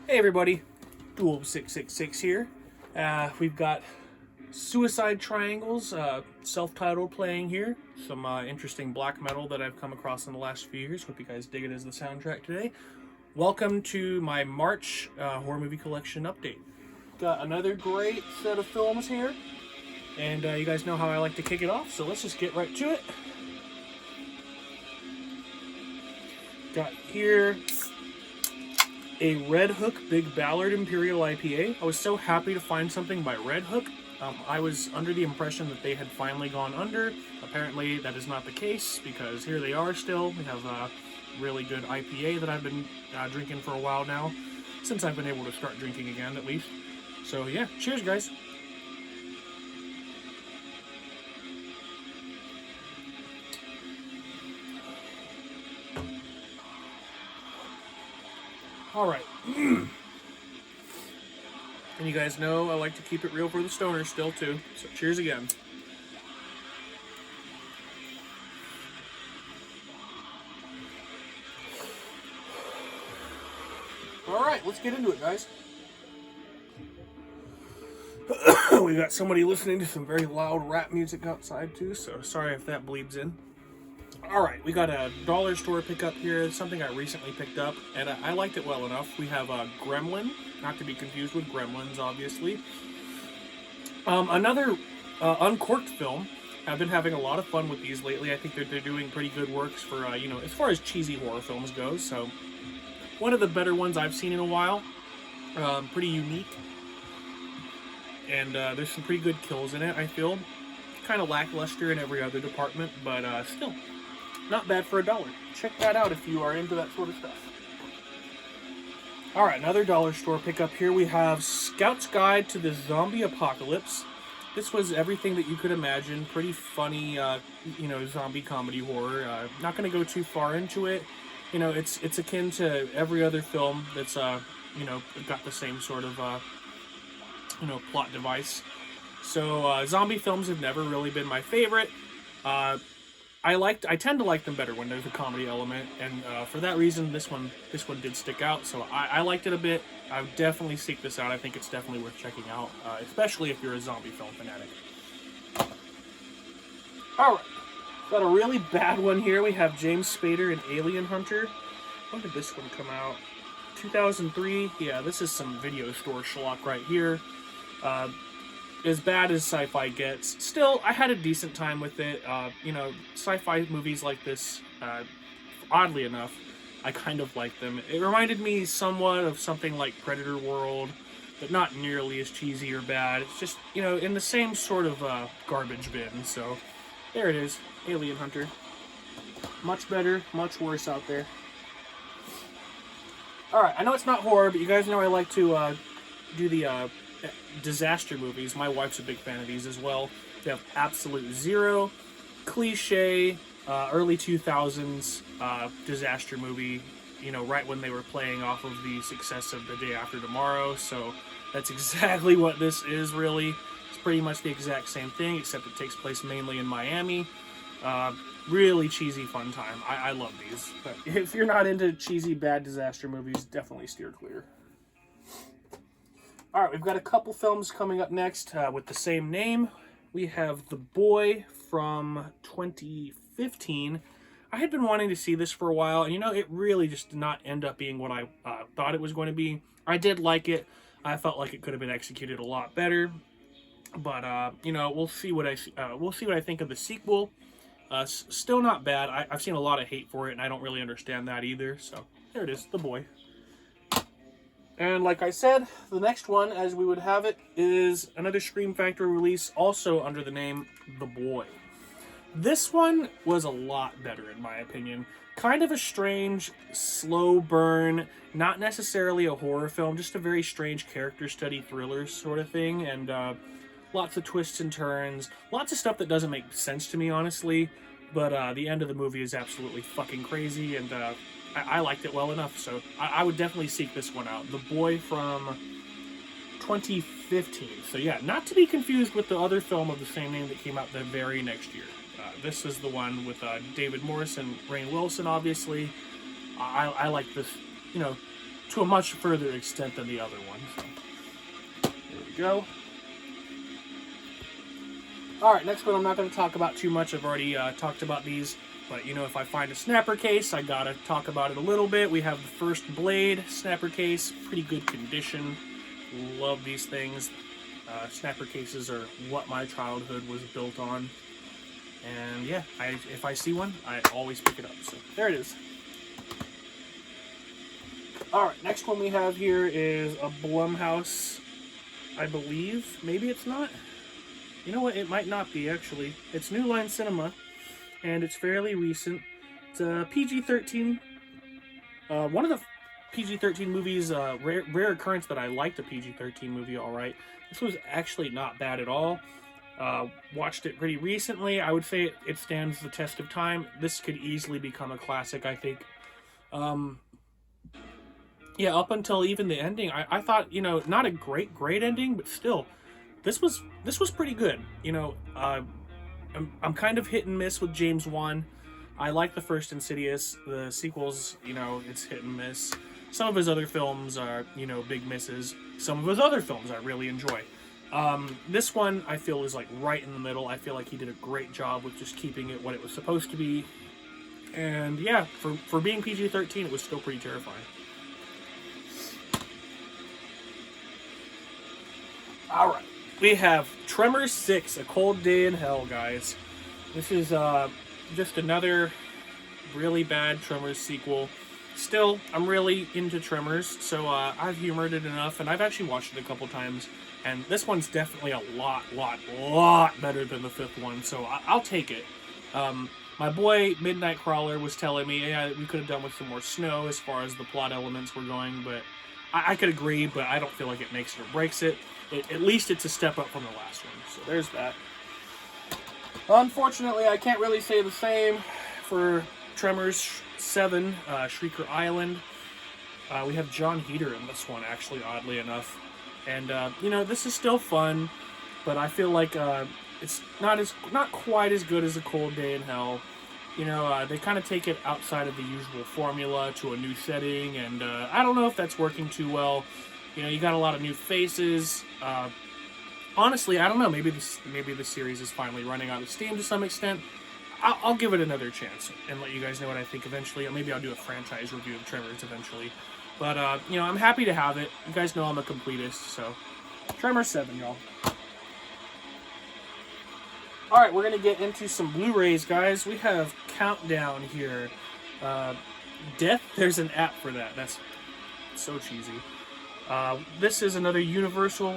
Hey everybody, Dual666 here. We've got Suicide Triangles, self-titled playing here. Some interesting black metal that I've come across in the last few years. Hope you guys dig it as the soundtrack today. Welcome to my March horror movie collection update. Got another great set of films here. And you guys know how I like to kick it off, so let's just get right to it. Got here a Red Hook Big Ballard Imperial IPA. I was so happy to find something by Red Hook. I was under the impression that they had finally gone under. Apparently that is not the case, because here they are still. We have a really good IPA that I've been drinking for a while now, since I've been able to start drinking again at least. So yeah, cheers guys. Alright. And you guys know I like to keep it real for the stoners still too. So cheers again. Alright, let's get into it, guys. We got somebody listening to some very loud rap music outside too, so sorry if that bleeds in. Alright, we got a dollar store pickup here. It's something I recently picked up, and I liked it well enough. We have Gremlin, not to be confused with Gremlins, obviously. Another uncorked film. I've been having a lot of fun with these lately. I think they're doing pretty good works for, as far as cheesy horror films goes. So, one of the better ones I've seen in a while. Pretty unique. And there's some pretty good kills in it, I feel. Kind of lackluster in every other department, but still. Not bad for $1. Check that out if you are into that sort of stuff. Alright, another dollar store pickup here. We have Scout's Guide to the Zombie Apocalypse. This was everything that you could imagine. Pretty funny, zombie comedy horror. Not going to go too far into it. You know, it's akin to every other film that's, got the same sort of, plot device. So, zombie films have never really been my favorite. I tend to like them better when there's a comedy element, and for that reason, this one did stick out. So I liked it a bit. I would definitely seek this out. I think it's definitely worth checking out, especially if you're a zombie film fanatic. All right, got a really bad one here. We have James Spader and Alien Hunter. When did this one come out? 2003. Yeah, this is some video store schlock right here. As bad as sci-fi gets, still, I had a decent time with it. Sci-fi movies like this, oddly enough, I kind of like them. It reminded me somewhat of something like Predator World, but not nearly as cheesy or bad. It's just, in the same sort of garbage bin. So, there it is, Alien Hunter. Much better, much worse out there. Alright, I know it's not horror, but you guys know I like to do the disaster movies. My wife's a big fan of these as well. We have Absolute Zero, cliche, early 2000s disaster movie, right when they were playing off of the success of The Day After Tomorrow. So that's exactly what this is, really. It's pretty much the exact same thing, except it takes place mainly in Miami. Really cheesy fun time. I love these. But if you're not into cheesy bad disaster movies, definitely steer clear. Alright, we've got a couple films coming up next with the same name. We have The Boy from 2015. I had been wanting to see this for a while, and it really just did not end up being what I thought it was going to be. I did like it. I felt like it could have been executed a lot better. But, we'll see what I think of the sequel. Still not bad. I've seen a lot of hate for it, and I don't really understand that either. So, there it is, The Boy. And like I said, the next one, as we would have it, is another Scream Factory release, also under the name The Boy. This one was a lot better, in my opinion. Kind of a strange, slow burn, not necessarily a horror film, just a very strange character study thriller sort of thing, and lots of twists and turns, lots of stuff that doesn't make sense to me, honestly, but the end of the movie is absolutely fucking crazy, and I liked it well enough, so I would definitely seek this one out. The Boy from 2015. So yeah, not to be confused with the other film of the same name that came out the very next year. This is the one with David Morris and Rainn Wilson, obviously. I like this, to a much further extent than the other one. So, there we go. Alright, next one I'm not going to talk about too much. I've already talked about these. But, you know, if I find a snapper case, I gotta talk about it a little bit. We have the first Blade snapper case. Pretty good condition. Love these things. Snapper cases are what my childhood was built on. And, yeah, if I see one, I always pick it up. So, there it is. Alright, next one we have here is a Blumhouse, I believe. Maybe it's not. You know what? It might not be, actually. It's New Line Cinema. And it's fairly recent. It's a PG-13. One of the PG-13 movies, rare occurrence that I liked a PG-13 movie alright. This was actually not bad at all. Watched it pretty recently. I would say it stands the test of time. This could easily become a classic, I think. Yeah, up until even the ending, I thought, you know, not a great ending, but still, this was pretty good. You know, I'm kind of hit and miss with James Wan. I like the first Insidious. The sequels, you know, it's hit and miss. Some of his other films are, you know, big misses. Some of his other films I really enjoy. This one, I feel, is like right in the middle. I feel like he did a great job with just keeping it what it was supposed to be. And yeah, for being PG-13, it was still pretty terrifying. Alright. We have Tremors 6, A Cold Day in Hell, guys. This is just another really bad Tremors sequel. Still, I'm really into Tremors, so I've humored it enough, and I've actually watched it a couple times, and this one's definitely a lot better than the fifth one, so I'll take it. My boy Midnight Crawler was telling me, yeah, we could have done with some more snow as far as the plot elements were going, but I could agree, but I don't feel like it makes it or breaks it. At least it's a step up from the last one, so there's that. Unfortunately, I can't really say the same for Tremors 7, Shrieker Island. We have John Heder in this one, actually, oddly enough. And, you know, this is still fun, but I feel like it's not quite as good as A Cold Day in Hell. You know, they kind of take it outside of the usual formula to a new setting, and I don't know if that's working too well. You know, you got a lot of new faces. Honestly, I don't know. Maybe the series is finally running out of steam to some extent. I'll give it another chance and let you guys know what I think eventually. Or maybe I'll do a franchise review of Tremors eventually. But, you know, I'm happy to have it. You guys know I'm a completist, so... Tremors 7, y'all. Alright, we're going to get into some Blu-rays, guys. We have Countdown here. There's an app for that. That's so cheesy. This is another Universal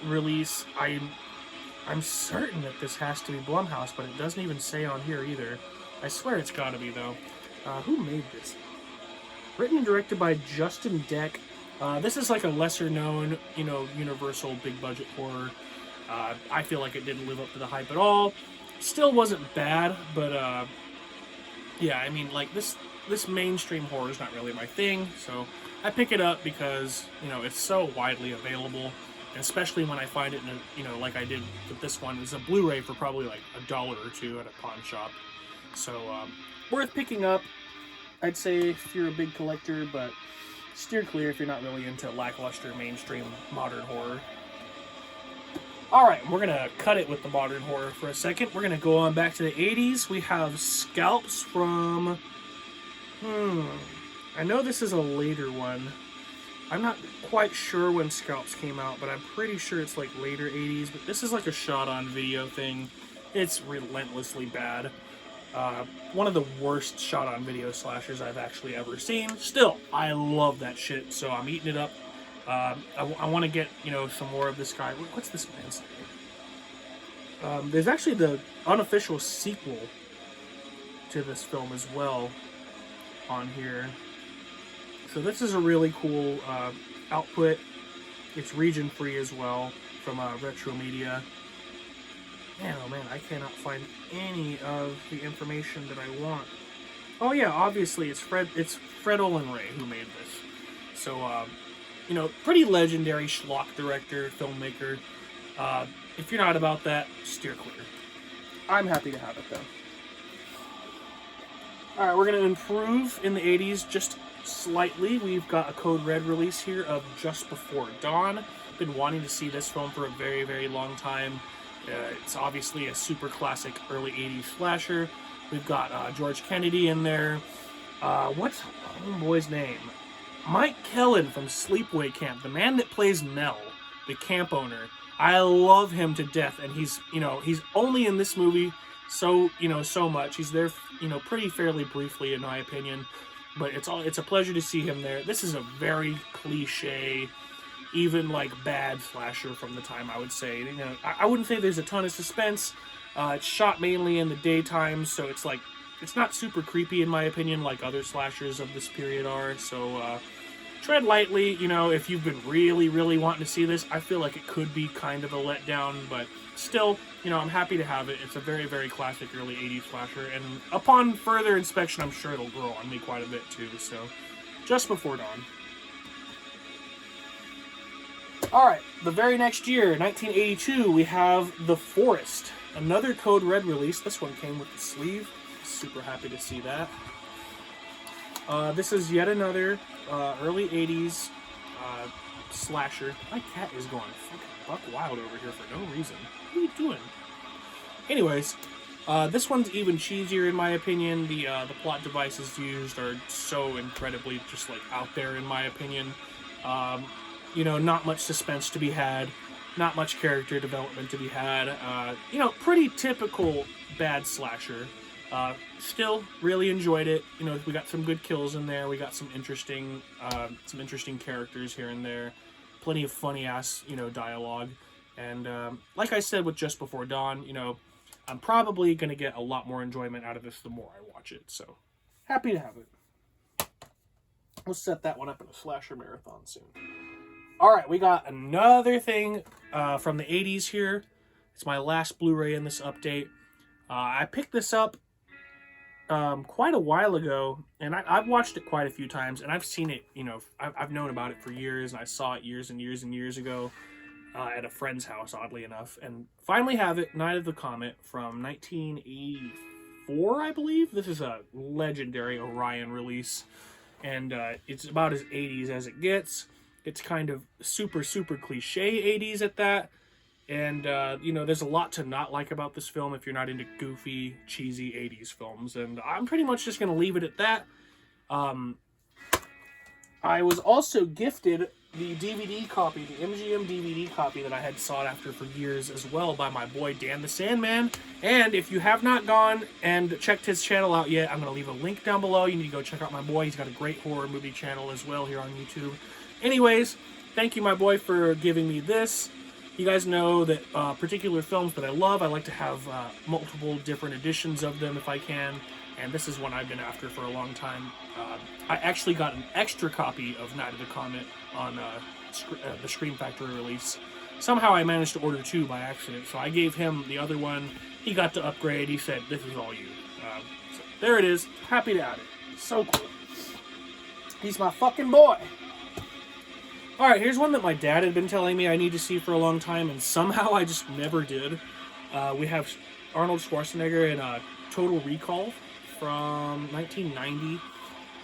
release. I'm certain that this has to be Blumhouse, but it doesn't even say on here either. I swear it's gotta be, though. Who made this? Written and directed by Justin Deck. This is like a lesser-known, you know, Universal big-budget horror. I feel like it didn't live up to the hype at all. Still wasn't bad, but, yeah, I mean, like, this mainstream horror is not really my thing, so I pick it up because, you know, it's so widely available, and especially when I find it in a, you know, like I did with this one, it's a Blu-ray for probably like $1 or $2 at a pawn shop. So, worth picking up, I'd say, if you're a big collector, but steer clear if you're not really into lackluster mainstream modern horror. Alright, we're going to cut it with the modern horror for a second. We're going to go on back to the 80s. We have Scalps from... I know this is a later one. I'm not quite sure when Scalps came out, but I'm pretty sure it's like later 80s. But this is like a shot-on-video thing. It's relentlessly bad. One of the worst shot-on-video slashers I've actually ever seen. Still, I love that shit, so I'm eating it up. I want to get, you know, some more of this guy. What's this man's name? There's actually the unofficial sequel to this film as well on here. So this is a really cool output. It's region free as well from Retro Media. Man, oh man, I cannot find any of the information that I want. Oh yeah, obviously it's Fred Olen Ray who made this. So, you know, pretty legendary schlock director, filmmaker. If you're not about that, steer clear. I'm happy to have it though. Alright, we're going to improve in the 80s just slightly, we've got a Code Red release here of Just Before Dawn. Been wanting to see this film for a very, very long time. It's obviously a super classic early 80s slasher. We've got George Kennedy in there. What's homeboy's name? Mike Kellen from Sleepaway Camp, the man that plays Mel, the camp owner. I love him to death, and he's only in this movie so much. He's there, pretty fairly briefly in my opinion, but it's a pleasure to see him there. This is a very cliche, even like bad slasher from the time, I would say. I wouldn't say there's a ton of suspense. It's shot mainly in the daytime, so it's not super creepy in my opinion like other slashers of this period are. So tread lightly, if you've been really, really wanting to see this. I feel like it could be kind of a letdown, but still, I'm happy to have it. It's a very, very classic early 80s slasher, and upon further inspection, I'm sure it'll grow on me quite a bit too. So, Just Before Dawn. Alright, the very next year, 1982, we have The Forest. Another Code Red release. This one came with the sleeve. Super happy to see that. This is yet another early 80s slasher. My cat is going fucking buck wild over here for no reason. What are you doing? Anyways, this one's even cheesier in my opinion. The plot devices used are so incredibly just out there in my opinion. Not much suspense to be had. Not much character development to be had. Pretty typical bad slasher. Still really enjoyed it. We got some good kills in there. We got some interesting characters here and there. Plenty of funny ass, dialogue. And like I said with Just Before Dawn, I'm probably gonna get a lot more enjoyment out of this the more I watch it. So happy to have it. We'll set that one up in a slasher marathon soon. All right, we got another thing from the 80s here. It's my last Blu-ray in this update. I picked this up quite a while ago, and I've watched it quite a few times, and I've seen it, I've known about it for years, and I saw it years and years and years ago at a friend's house, oddly enough, and finally have it, Night of the Comet from 1984, I believe. This is a legendary Orion release, and it's about as 80s as it gets. It's kind of super, super cliche 80s at that. And, there's a lot to not like about this film if you're not into goofy, cheesy 80s films. And I'm pretty much just going to leave it at that. I was also gifted the DVD copy, the MGM DVD copy that I had sought after for years as well by my boy Dan the Sandman. And if you have not gone and checked his channel out yet, I'm going to leave a link down below. You need to go check out my boy. He's got a great horror movie channel as well here on YouTube. Anyways, thank you, my boy, for giving me this. You guys know that particular films that I love, I like to have multiple different editions of them if I can, and this is one I've been after for a long time. I actually got an extra copy of Night of the Comet on the Scream Factory release. Somehow I managed to order two by accident, so I gave him the other one. He got to upgrade. He said, "This is all you." So there it is. Happy to add it. So cool. He's my fucking boy. Alright, here's one that my dad had been telling me I need to see for a long time, and somehow I just never did. We have Arnold Schwarzenegger in Total Recall from 1990.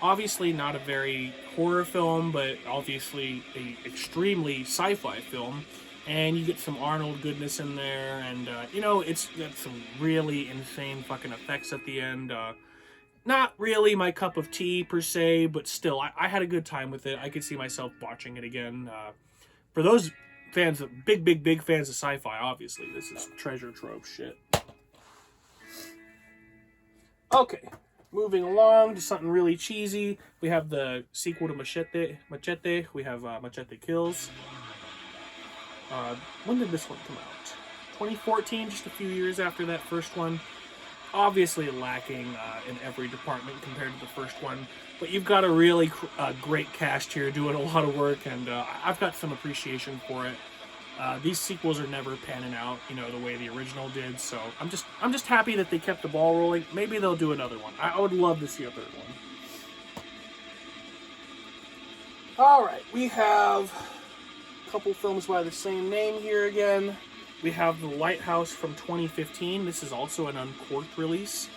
Obviously not a very horror film, but obviously a extremely sci-fi film. And you get some Arnold goodness in there, and, it's got some really insane fucking effects at the end. Not really my cup of tea, per se, but still, I had a good time with it. I could see myself watching it again. For those fans, big fans of sci-fi, obviously, this is treasure trove shit. Okay, moving along to something really cheesy. We have the sequel to Machete. We have Machete Kills. When did this one come out? 2014, just a few years after that first one. Obviously lacking in every department compared to the first one, but you've got a really great cast here doing a lot of work, and I've got some appreciation for it. These sequels are never panning out, the way the original did, so I'm just happy that they kept the ball rolling. Maybe they'll do another one. I would love to see a third one. Alright, we have a couple films by the same name here again. We have The Lighthouse from 2015. This is also an uncorked release.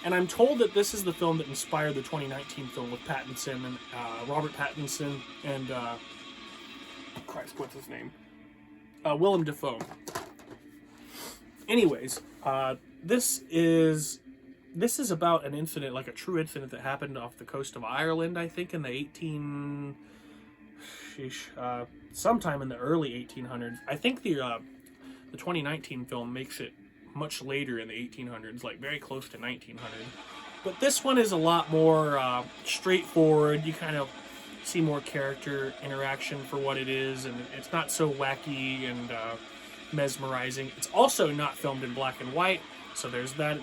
And I'm told that this is the film that inspired the 2019 film with Pattinson and Robert Pattinson and Christ, what's his name? Willem Dafoe. Anyways, this is about an incident, like a true incident that happened off the coast of Ireland, I think, in the sometime in the early 1800s. I think the 2019 film makes it much later in the 1800s, like very close to 1900. But this one is a lot more straightforward. You kind of see more character interaction for what it is, and it's not so wacky and mesmerizing. It's also not filmed in black and white, so there's that.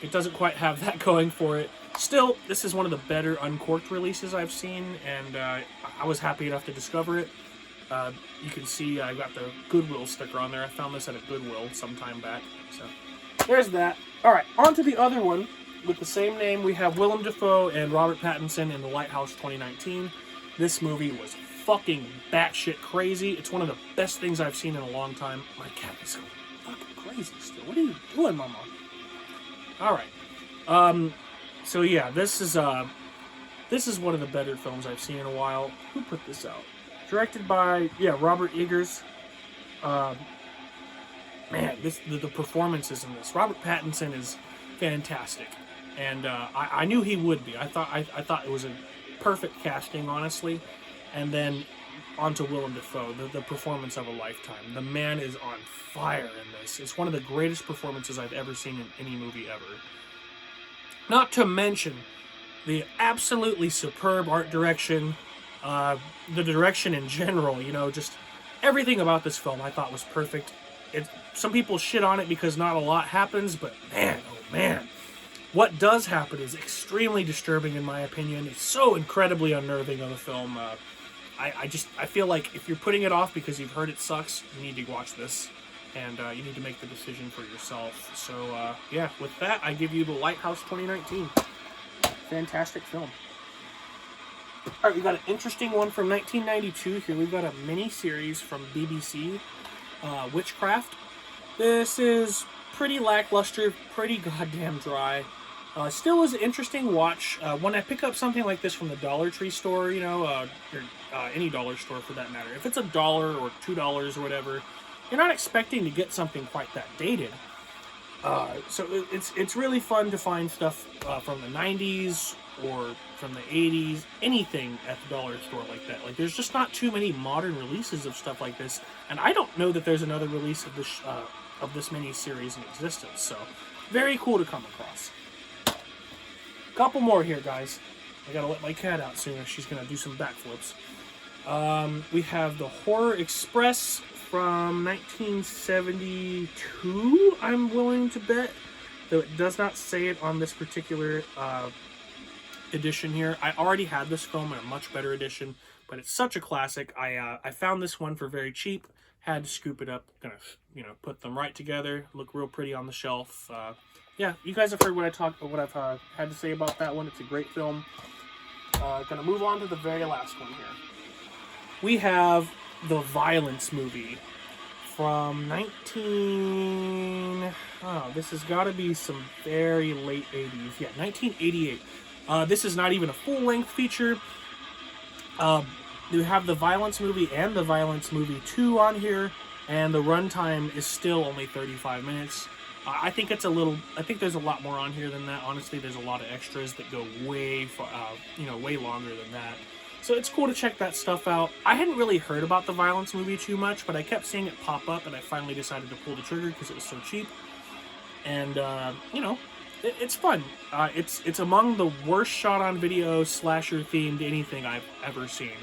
It doesn't quite have that going for it. Still, this is one of the better uncorked releases I've seen, and I was happy enough to discover it. You can see I got the Goodwill sticker on there. I found this at a Goodwill some time back. So there's that. All right, on to the other one with the same name. We have Willem Dafoe and Robert Pattinson in the Lighthouse 2019. This movie was fucking batshit crazy. It's one of the best things I've seen in a long time. My cat is so fucking crazy still. What are you doing, Mama? All right. So yeah, this is one of the better films I've seen in a while. Who put this out? Directed by Robert Eggers. Man, the performances in this. Robert Pattinson is fantastic, and I knew he would be. I thought it was a perfect casting, honestly. And then onto Willem Dafoe, the performance of a lifetime. The man is on fire in this. It's one of the greatest performances I've ever seen in any movie ever. Not to mention the absolutely superb art direction, the direction in general, just everything about this film I thought was perfect. Some people shit on it because not a lot happens, but man, oh man, what does happen is extremely disturbing in my opinion. It's so incredibly unnerving of a film. I feel like if you're putting it off because you've heard it sucks, you need to watch this, and you need to make the decision for yourself. So yeah, with that, I give you the Lighthouse 2019. Fantastic film. All right, we got an interesting one from 1992 here. We've got a mini-series from BBC, Witchcraft. This is pretty lackluster, pretty goddamn dry. Still is an interesting watch. When I pick up something like this from the Dollar Tree store, or any dollar store for that matter, if it's $1 or $2 or whatever, you're not expecting to get something quite that dated. So it's really fun to find stuff from the 90s or from the 80s, anything at the dollar store like that. Like, there's just not too many modern releases of stuff like this, and I don't know that there's another release of this mini-series in existence, so very cool to come across. Couple more here, guys. I gotta let my cat out soon, she's gonna do some backflips. We have the Horror Express from 1972, I'm willing to bet, though it does not say it on this particular edition here. I already had this film in a much better edition, but it's such a classic. I found this one for very cheap, had to scoop it up, gonna put them right together, look real pretty on the shelf. Yeah, you guys have heard what I've had to say about that one. It's a great film. Gonna move on to the very last one here. We have the Violence movie from this has got to be some very late 80s. Yeah, 1988. This is not even a full-length feature. You have the Violence movie and the Violence movie 2 on here, and the runtime is still only 35 minutes. I think there's a lot more on here than that. Honestly, there's a lot of extras that go way longer than that. So it's cool to check that stuff out. I hadn't really heard about the Violence movie too much, but I kept seeing it pop up, and I finally decided to pull the trigger because it was so cheap. And, it's fun. It's among the worst shot-on-video slasher-themed anything I've ever seen.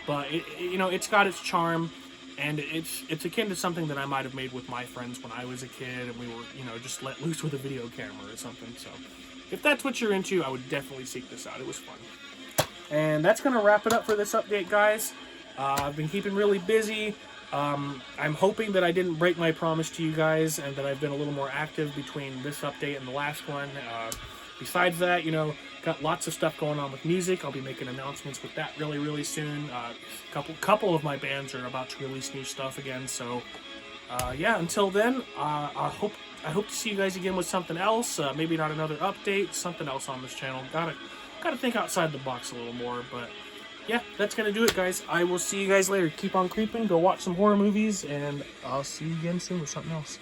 But, it's got its charm, and it's akin to something that I might have made with my friends when I was a kid, and we were, just let loose with a video camera or something. So, if that's what you're into, I would definitely seek this out. It was fun. And that's going to wrap it up for this update, guys. I've been keeping really busy. I'm hoping that I didn't break my promise to you guys and that I've been a little more active between this update and the last one. Besides that, got lots of stuff going on with music. I'll be making announcements with that really, really soon. A couple of my bands are about to release new stuff again, so yeah, until then, I hope to see you guys again with something else. Maybe not another update, something else on this channel. Gotta think outside the box a little more, but yeah, that's gonna do it, guys. I will see you guys later. Keep on creeping, go watch some horror movies, and I'll see you again soon with something else.